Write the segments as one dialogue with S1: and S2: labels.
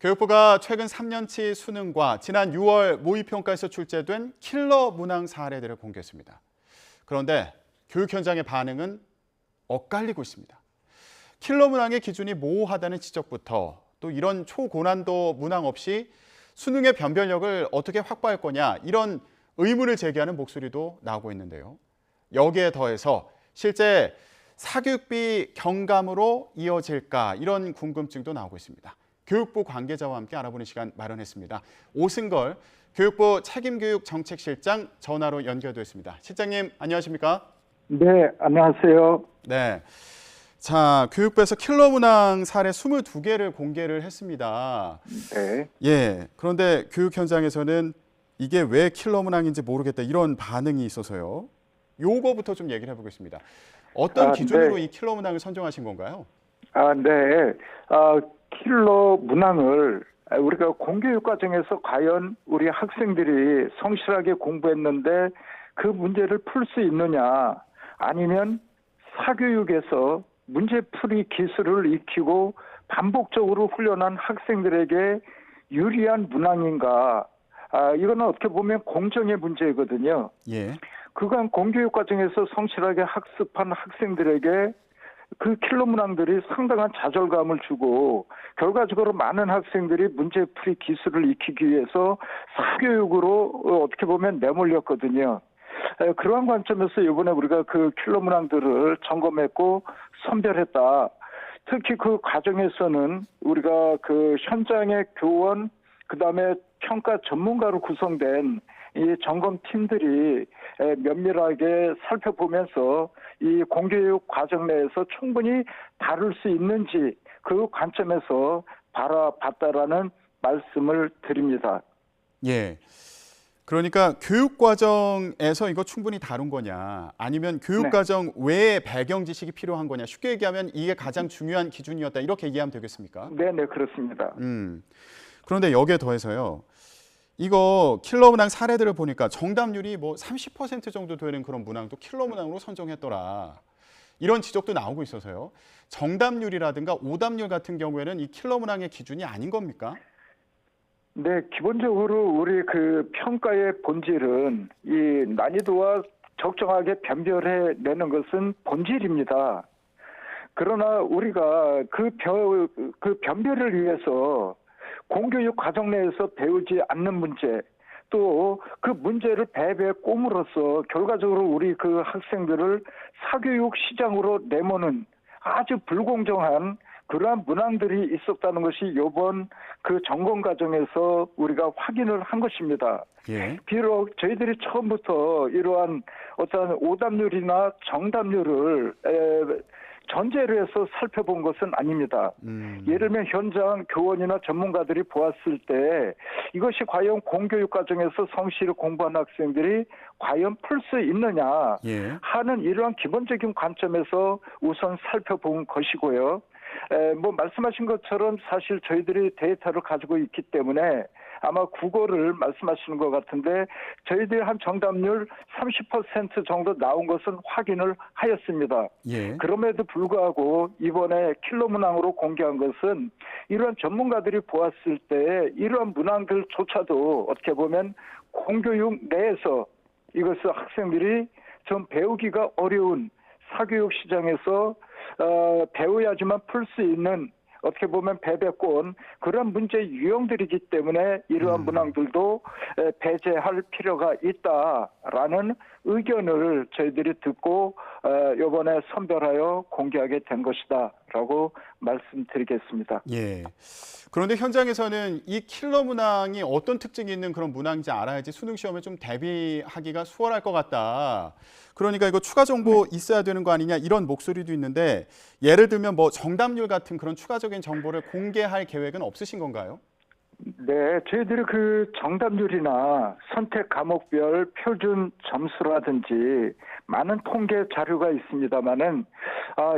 S1: 교육부가 최근 3년치 수능과 지난 6월 모의평가에서 출제된 킬러 문항 사례들을 공개했습니다. 그런데 교육 현장의 반응은 엇갈리고 있습니다. 킬러 문항의 기준이 모호하다는 지적부터 또 이런 초고난도 문항 없이 수능의 변별력을 어떻게 확보할 거냐 이런 의문을 제기하는 목소리도 나오고 있는데요. 여기에 더해서 실제 사교육비 경감으로 이어질까 이런 궁금증도 나오고 있습니다. 교육부 관계자와 함께 알아보는 시간 마련했습니다. 오승걸 교육부 책임교육정책실장 전화로 연결되어 있습니다. 실장님 안녕하십니까?
S2: 네, 안녕하세요.
S1: 네. 자, 교육부에서 킬러 문항 사례 22개를 공개를 했습니다.
S2: 네.
S1: 예. 그런데 교육 현장에서는 이게 왜 킬러 문항인지 모르겠다 이런 반응이 있어서요. 요거부터 좀 얘기를 해보겠습니다. 어떤 기준으로
S2: 네.
S1: 이 킬러 문항을 선정하신 건가요?
S2: 네. 킬러 문항을 우리가 공교육 과정에서 과연 우리 학생들이 성실하게 공부했는데 그 문제를 풀 수 있느냐, 아니면 사교육에서 문제풀이 기술을 익히고 반복적으로 훈련한 학생들에게 유리한 문항인가, 이거는 어떻게 보면 공정의 문제거든요.
S1: 예.
S2: 그간 공교육 과정에서 성실하게 학습한 학생들에게 그 킬러 문항들이 상당한 좌절감을 주고 결과적으로 많은 학생들이 문제풀이 기술을 익히기 위해서 사교육으로 어떻게 보면 내몰렸거든요. 그러한 관점에서 이번에 우리가 그 킬러 문항들을 점검했고 선별했다. 특히 그 과정에서는 우리가 그 현장의 교원, 그다음에 평가 전문가로 구성된 이 점검팀들이 면밀하게 살펴보면서 이 공교육 과정 내에서 충분히 다룰 수 있는지 그 관점에서 바라봤다라는 말씀을 드립니다.
S1: 예. 그러니까 교육 과정에서 이거 충분히 다룬 거냐, 아니면 교육
S2: 네.
S1: 과정 외에 배경 지식이 필요한 거냐. 쉽게 얘기하면 이게 가장 중요한 기준이었다. 이렇게 이해하면 되겠습니까?
S2: 네, 그렇습니다.
S1: 그런데 여기에 더해서요. 이거 킬러 문항 사례들을 보니까 정답률이 뭐 30% 정도 되는 그런 문항도 킬러 문항으로 선정했더라. 이런 지적도 나오고 있어서요. 정답률이라든가 오답률 같은 경우에는 이 킬러 문항의 기준이 아닌 겁니까?
S2: 네, 기본적으로 우리 그 평가의 본질은 이 난이도와 적정하게 변별해 내는 것은 본질입니다. 그러나 우리가 그 변별을 위해서 공교육 과정 내에서 배우지 않는 문제, 또 그 문제를 배배에 꼼으로써 결과적으로 우리 그 학생들을 사교육 시장으로 내모는 아주 불공정한 그러한 문항들이 있었다는 것이 이번 그 점검 과정에서 우리가 확인을 한 것입니다.
S1: 예.
S2: 비록 저희들이 처음부터 이러한 어떤 오답률이나 정답률을 전제로 해서 살펴본 것은 아닙니다. 예를 들면 현장 교원이나 전문가들이 보았을 때 이것이 과연 공교육 과정에서 성실히 공부한 학생들이 과연 풀 수 있느냐 하는 이러한 기본적인 관점에서 우선 살펴본 것이고요. 뭐 말씀하신 것처럼 사실 저희들이 데이터를 가지고 있기 때문에 아마 국어를 말씀하시는 것 같은데 저희들이 한 정답률 30% 정도 나온 것은 확인을 하였습니다.
S1: 예.
S2: 그럼에도 불구하고 이번에 킬러 문항으로 공개한 것은 이러한 전문가들이 보았을 때 이러한 문항들조차도 어떻게 보면 공교육 내에서 이것을 학생들이 좀 배우기가 어려운 사교육 시장에서 배워야지만 풀 수 있는 어떻게 보면 배배권 그런 문제 유형들이기 때문에 이러한 문항들도 배제할 필요가 있다라는 의견을 저희들이 듣고 이번에 선별하여 공개하게 된 것이다라고 말씀드리겠습니다.
S1: 예. 그런데 현장에서는 이 킬러 문항이 어떤 특징이 있는 그런 문항인지 알아야지 수능 시험에 좀 대비하기가 수월할 것 같다. 그러니까 이거 추가 정보 있어야 되는 거 아니냐 이런 목소리도 있는데 예를 들면 뭐 정답률 같은 그런 추가적인 정보를 공개할 계획은 없으신 건가요?
S2: 네, 저희들이 그 정답률이나 선택 과목별 표준 점수라든지 많은 통계 자료가 있습니다만은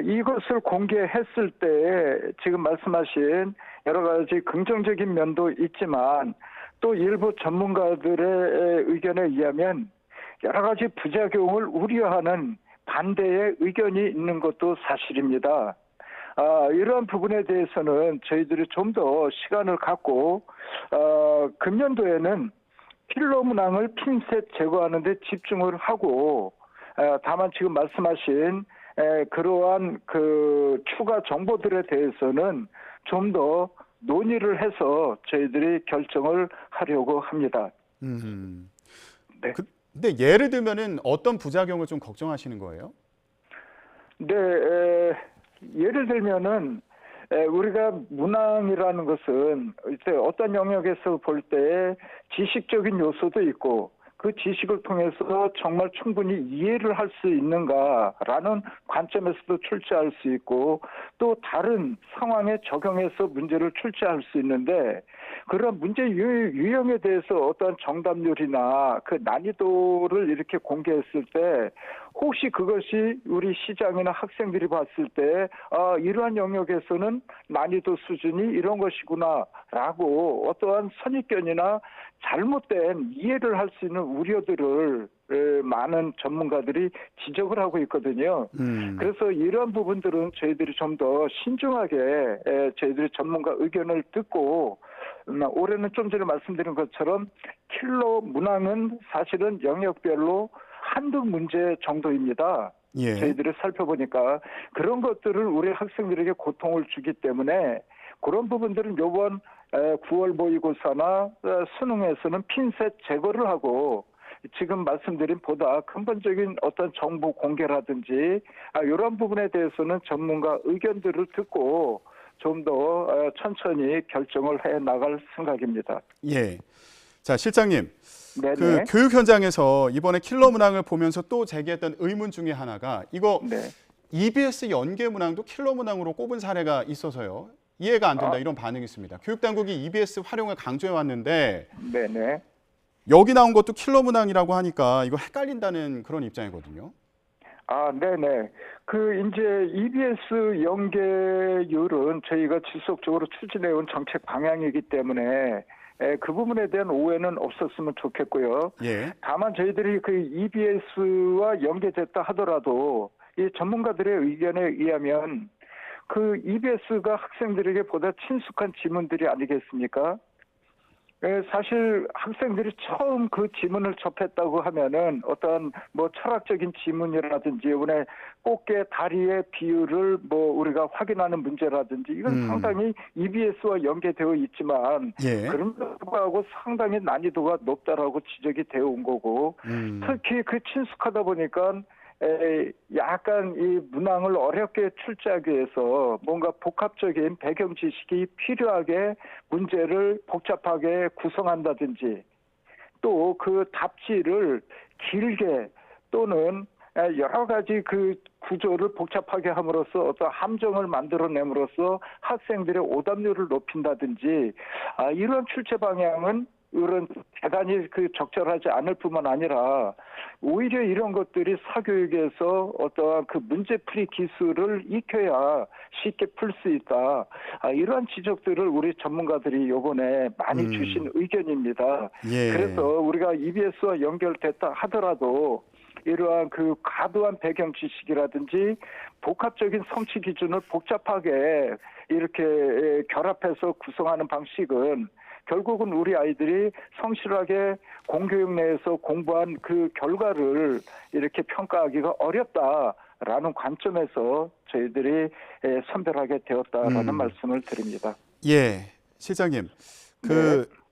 S2: 이것을 공개했을 때 지금 말씀하신 여러 가지 긍정적인 면도 있지만 또 일부 전문가들의 의견에 의하면 여러 가지 부작용을 우려하는 반대의 의견이 있는 것도 사실입니다. 이러한 부분에 대해서는 저희들이 좀 더 시간을 갖고 금년도에는 필러 문항을 핀셋 제거하는 데 집중을 하고 다만 지금 말씀하신 그러한 그 추가 정보들에 대해서는 좀 더 논의를 해서 저희들이 결정을 하려고 합니다. 네.
S1: 근데 예를 들면은 어떤 부작용을 좀 걱정하시는 거예요?
S2: 네, 예를 들면은 우리가 문항이라는 것은 이제 어떤 영역에서 볼 때 지식적인 요소도 있고 그 지식을 통해서 정말 충분히 이해를 할 수 있는가라는 관점에서도 출제할 수 있고 또 다른 상황에 적용해서 문제를 출제할 수 있는데 그런 문제 유형에 대해서 어떤 정답률이나 그 난이도를 이렇게 공개했을 때 혹시 그것이 우리 시장이나 학생들이 봤을 때 이러한 영역에서는 난이도 수준이 이런 것이구나라고 어떠한 선입견이나 잘못된 이해를 할 수 있는 우려들을 많은 전문가들이 지적을 하고 있거든요. 그래서 이러한 부분들은 저희들이 좀 더 신중하게 저희들이 전문가 의견을 듣고 올해는 좀 전에 말씀드린 것처럼 킬러 문항은 사실은 영역별로 한두 문제 정도입니다.
S1: 예.
S2: 저희들이 살펴보니까 그런 것들을 우리 학생들에게 고통을 주기 때문에 그런 부분들은 이번 9월 모의고사나 수능에서는 핀셋 제거를 하고 지금 말씀드린 보다 근본적인 어떤 정보 공개라든지 이런 부분에 대해서는 전문가 의견들을 듣고 좀 더 천천히 결정을 해 나갈 생각입니다.
S1: 예. 자, 실장님.
S2: 네네.
S1: 그 교육 현장에서 이번에 킬러 문항을 보면서 또 제기했던 의문 중에 하나가 이거
S2: 네.
S1: EBS 연계 문항도 킬러 문항으로 꼽은 사례가 있어서요. 이해가 안 된다 이런 반응이 있습니다. 교육 당국이 EBS 활용을 강조해 왔는데
S2: 네네.
S1: 여기 나온 것도 킬러 문항이라고 하니까 이거 헷갈린다는 그런 입장이거든요.
S2: 네네. 이제 EBS 연계율은 저희가 지속적으로 추진해온 정책 방향이기 때문에 그 부분에 대한 오해는 없었으면 좋겠고요.
S1: 예.
S2: 다만 저희들이 그 EBS와 연계됐다 하더라도 이 전문가들의 의견에 의하면 그 EBS가 학생들에게 보다 친숙한 지문들이 아니겠습니까? 사실 학생들이 처음 그 지문을 접했다고 하면은 어떤 뭐 철학적인 지문이라든지 이번에 꽃게 다리의 비율을 우리가 확인하는 문제라든지 이건 상당히 EBS와 연계되어 있지만
S1: 예.
S2: 그럼에도 불구하고 상당히 난이도가 높다라고 지적이 되어 온 거고 특히 그 친숙하다 보니까 약간 이 문항을 어렵게 출제하기 위해서 뭔가 복합적인 배경 지식이 필요하게 문제를 복잡하게 구성한다든지 또 그 답지를 길게 또는 여러 가지 그 구조를 복잡하게 함으로써 어떤 함정을 만들어냄으로써 학생들의 오답률을 높인다든지 이런 출제 방향은 이런 대단히 적절하지 않을 뿐만 아니라 오히려 이런 것들이 사교육에서 어떠한 그 문제풀이 기술을 익혀야 쉽게 풀 수 있다. 이러한 지적들을 우리 전문가들이 이번에 많이 주신 의견입니다.
S1: 예.
S2: 그래서 우리가 EBS와 연결됐다 하더라도 이러한 그 과도한 배경 지식이라든지 복합적인 성취 기준을 복잡하게 이렇게 결합해서 구성하는 방식은 결국은 우리 아이들이 성실하게 공교육 내에서 공부한 그 결과를 이렇게 평가하기가 어렵다라는 관점에서 저희들이 선별하게 되었다라는 말씀을 드립니다.
S1: 예, 실장님.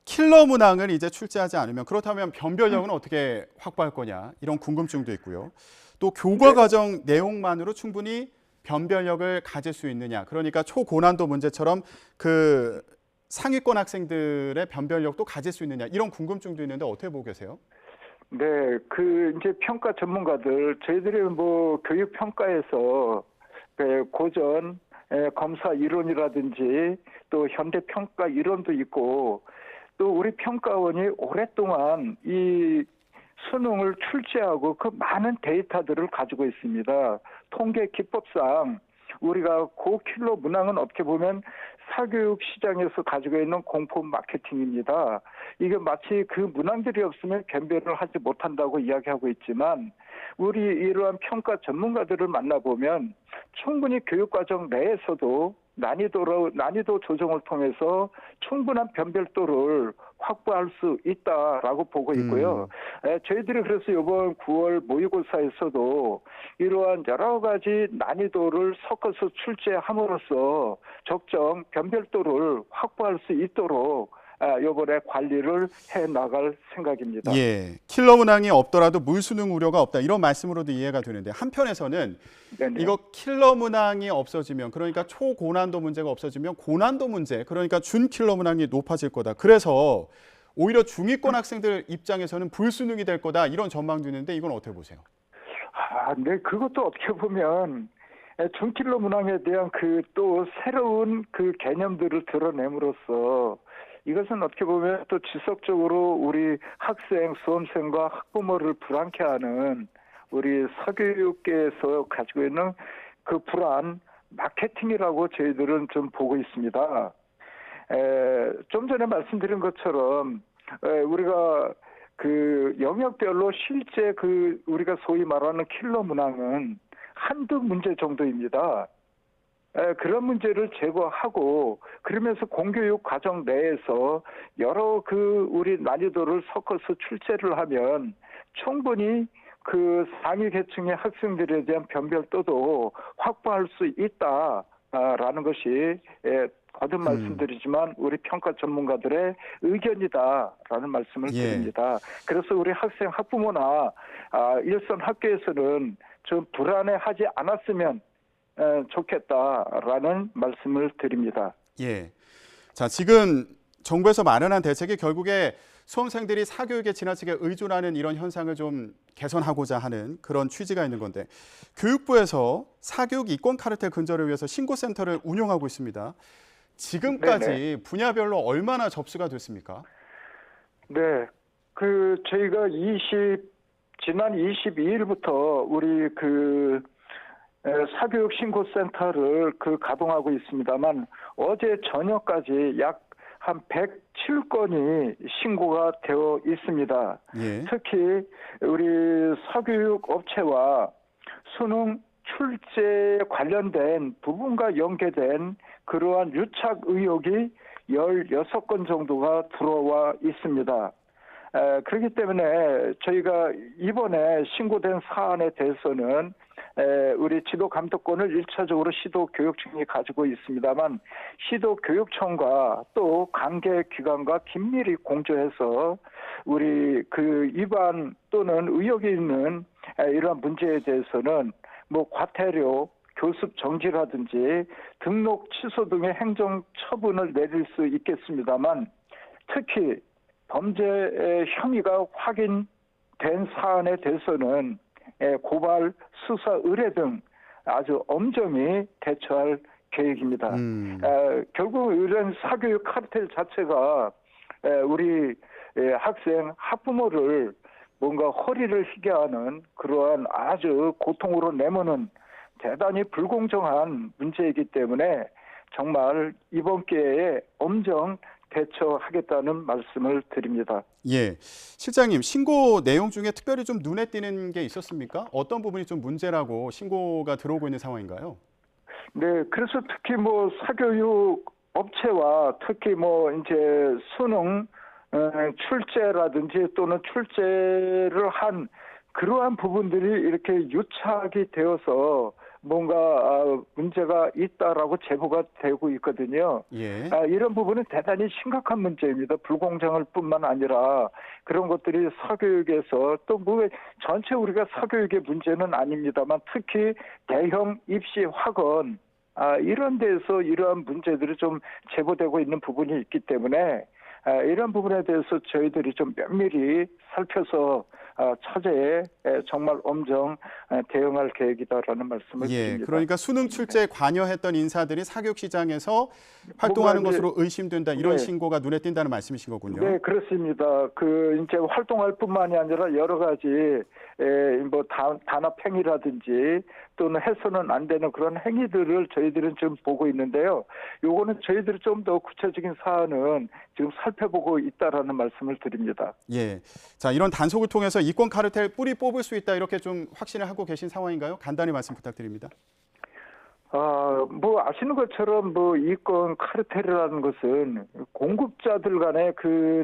S1: 킬러 문항을 이제 출제하지 않으면 그렇다면 변별력은 어떻게 확보할 거냐 이런 궁금증도 있고요. 또 교과 과정 내용만으로 충분히 변별력을 가질 수 있느냐. 그러니까 초고난도 문제처럼 그 상위권 학생들의 변별력도 가질 수 있느냐 이런 궁금증도 있는데 어떻게 보고 계세요?
S2: 네, 이제 평가 전문가들 저희들이 교육 평가에서 고전 검사 이론이라든지 또 현대 평가 이론도 있고 또 우리 평가원이 오랫동안 이 수능을 출제하고 그 많은 데이터들을 가지고 있습니다. 통계 기법상 우리가 고킬러 문항은 어떻게 보면 사교육 시장에서 가지고 있는 공포 마케팅입니다. 이게 마치 그 문항들이 없으면 변별을 하지 못한다고 이야기하고 있지만 우리 이러한 평가 전문가들을 만나보면 충분히 교육과정 내에서도 난이도 조정을 통해서 충분한 변별도를 확보할 수 있다라고 보고 있고요. 저희들이 그래서 이번 9월 모의고사에서도 이러한 여러 가지 난이도를 섞어서 출제함으로써 적정 변별도를 확보할 수 있도록 이번에 관리를 해 나갈 생각입니다.
S1: 예, 킬러 문항이 없더라도 물수능 우려가 없다 이런 말씀으로도 이해가 되는데 한편에서는
S2: 네네.
S1: 이거 킬러 문항이 없어지면 그러니까 초고난도 문제가 없어지면 고난도 문제 그러니까 준킬러 문항이 높아질 거다. 그래서 오히려 중위권 학생들 입장에서는 불수능이 될 거다 이런 전망도 있는데 이건 어떻게 보세요?
S2: 네, 그것도 어떻게 보면 준킬러 문항에 대한 그 또 새로운 그 개념들을 드러냄으로써 이것은 어떻게 보면 또 지속적으로 우리 학생, 수험생과 학부모를 불안케 하는 우리 사교육계에서 가지고 있는 그 불안 마케팅이라고 저희들은 좀 보고 있습니다. 좀 전에 말씀드린 것처럼 우리가 그 영역별로 실제 그 우리가 소위 말하는 킬러 문항은 한두 문제 정도입니다. 그런 문제를 제거하고 그러면서 공교육 과정 내에서 여러 그 우리 난이도를 섞어서 출제를 하면 충분히 그 상위 계층의 학생들에 대한 변별도도 확보할 수 있다라는 것이 거듭 말씀드리지만 우리 평가 전문가들의 의견이다라는 말씀을 드립니다. 그래서 우리 학생 학부모나 일선 학교에서는 좀 불안해하지 않았으면 좋겠다라는 말씀을 드립니다.
S1: 예. 자, 지금 정부에서 마련한 대책이 결국에 수험생들이 사교육에 지나치게 의존하는 이런 현상을 좀 개선하고자 하는 그런 취지가 있는 건데 교육부에서 사교육 이권 카르텔 근절을 위해서 신고센터를 운영하고 있습니다. 지금까지 네네. 분야별로 얼마나 접수가 됐습니까?
S2: 네, 저희가 지난 22일부터 우리 사교육 신고센터를 가동하고 있습니다만 어제 저녁까지 약 한 107건이 신고가 되어 있습니다. 예. 특히 우리 사교육 업체와 수능 출제 관련된 부분과 연계된 그러한 유착 의혹이 16건 정도가 들어와 있습니다. 그렇기 때문에 저희가 이번에 신고된 사안에 대해서는 우리 지도 감독권을 1차적으로 시도교육청이 가지고 있습니다만 시도교육청과 또 관계기관과 긴밀히 공조해서 우리 그 위반 또는 의혹이 있는 이러한 문제에 대해서는 과태료, 교습 정지라든지 등록 취소 등의 행정 처분을 내릴 수 있겠습니다만 특히 범죄의 혐의가 확인된 사안에 대해서는 고발, 수사 의뢰 등 아주 엄정히 대처할 계획입니다. 결국 이런 사교육 카르텔 자체가 우리 학생, 학부모를 뭔가 허리를 휘게 하는 그러한 아주 고통으로 내모는 대단히 불공정한 문제이기 때문에 정말 이번 기회에 엄정 대처하겠다는 말씀을 드립니다.
S1: 예, 실장님 신고 내용 중에 특별히 좀 눈에 띄는 게 있었습니까? 어떤 부분이 좀 문제라고 신고가 들어오고 있는 상황인가요?
S2: 네, 그래서 특히 사교육 업체와 특히 이제 수능 출제라든지 또는 출제를 한 그러한 부분들이 이렇게 유착이 되어서 뭔가 문제가 있다라고 제보가 되고 있거든요. 예. 이런 부분은 대단히 심각한 문제입니다. 불공정할 뿐만 아니라 그런 것들이 사교육에서 또 전체 우리가 사교육의 문제는 아닙니다만 특히 대형 입시 학원 이런 데서 이러한 문제들이 좀 제보되고 있는 부분이 있기 때문에 이런 부분에 대해서 저희들이 좀 면밀히 살펴서 차제에 정말 엄정 대응할 계획이다라는 말씀을 드립니다.
S1: 그러니까 수능 출제에 관여했던 인사들이 사교육 시장에서 활동하는 것으로 의심된다 이런 신고가 눈에 띈다는 말씀이신 거군요.
S2: 네, 그렇습니다. 이제 활동할 뿐만이 아니라 여러 가지 단합 행위라든지 또는 해서는 안 되는 그런 행위들을 저희들은 지금 보고 있는데요. 요거는 저희들이 좀 더 구체적인 사안은 지금 살펴보고 있다라는 말씀을 드립니다.
S1: 예. 자, 이런 단속을 통해서 이권 카르텔 뿌리 뽑을 수 있다 이렇게 좀 확신을 하고 계신 상황인가요? 간단히 말씀 부탁드립니다.
S2: 뭐 아시는 것처럼 뭐 이권 카르텔이라는 것은 공급자들 간의 그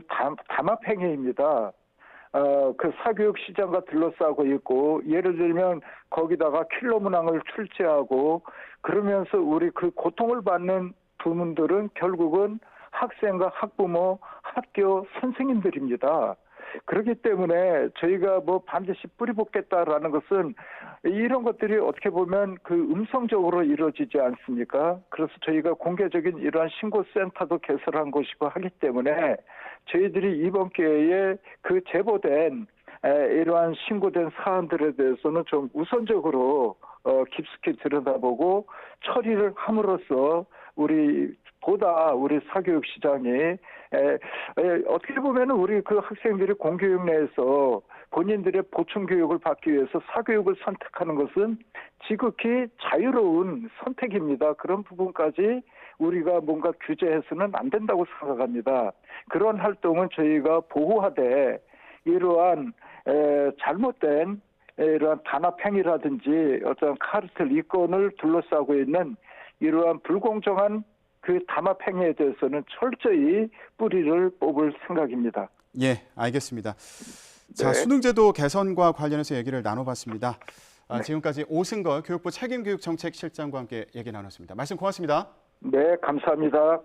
S2: 담합 행위입니다. 그 사교육 시장과 둘러싸고 있고, 예를 들면 거기다가 킬러 문항을 출제하고 그러면서 우리 그 고통을 받는 부문들은 결국은 학생과 학부모, 학교 선생님들입니다. 그렇기 때문에 저희가 뭐 반드시 뿌리 뽑겠다라는 것은 이런 것들이 어떻게 보면 그 음성적으로 이루어지지 않습니까? 그래서 저희가 공개적인 이러한 신고센터도 개설한 곳이고 하기 때문에 저희들이 이번 기회에 그 제보된 이러한 신고된 사안들에 대해서는 좀 우선적으로 깊숙이 들여다보고 처리를 함으로써 보다 우리 사교육 시장이 어떻게 보면 우리 그 학생들이 공교육 내에서 본인들의 보충 교육을 받기 위해서 사교육을 선택하는 것은 지극히 자유로운 선택입니다. 그런 부분까지 우리가 뭔가 규제해서는 안 된다고 생각합니다. 그런 활동은 저희가 보호하되 이러한 잘못된 이러한 단합 행위라든지 어떤 카르텔 이권을 둘러싸고 있는 이러한 불공정한 그 담합 행위에 대해서는 철저히 뿌리를 뽑을 생각입니다.
S1: 예, 알겠습니다. 자,
S2: 네.
S1: 수능제도 개선과 관련해서 얘기를 나눠봤습니다. 지금까지 오승걸 교육부 책임교육정책실장과 함께 얘기 나눴습니다. 말씀 고맙습니다.
S2: 네, 감사합니다.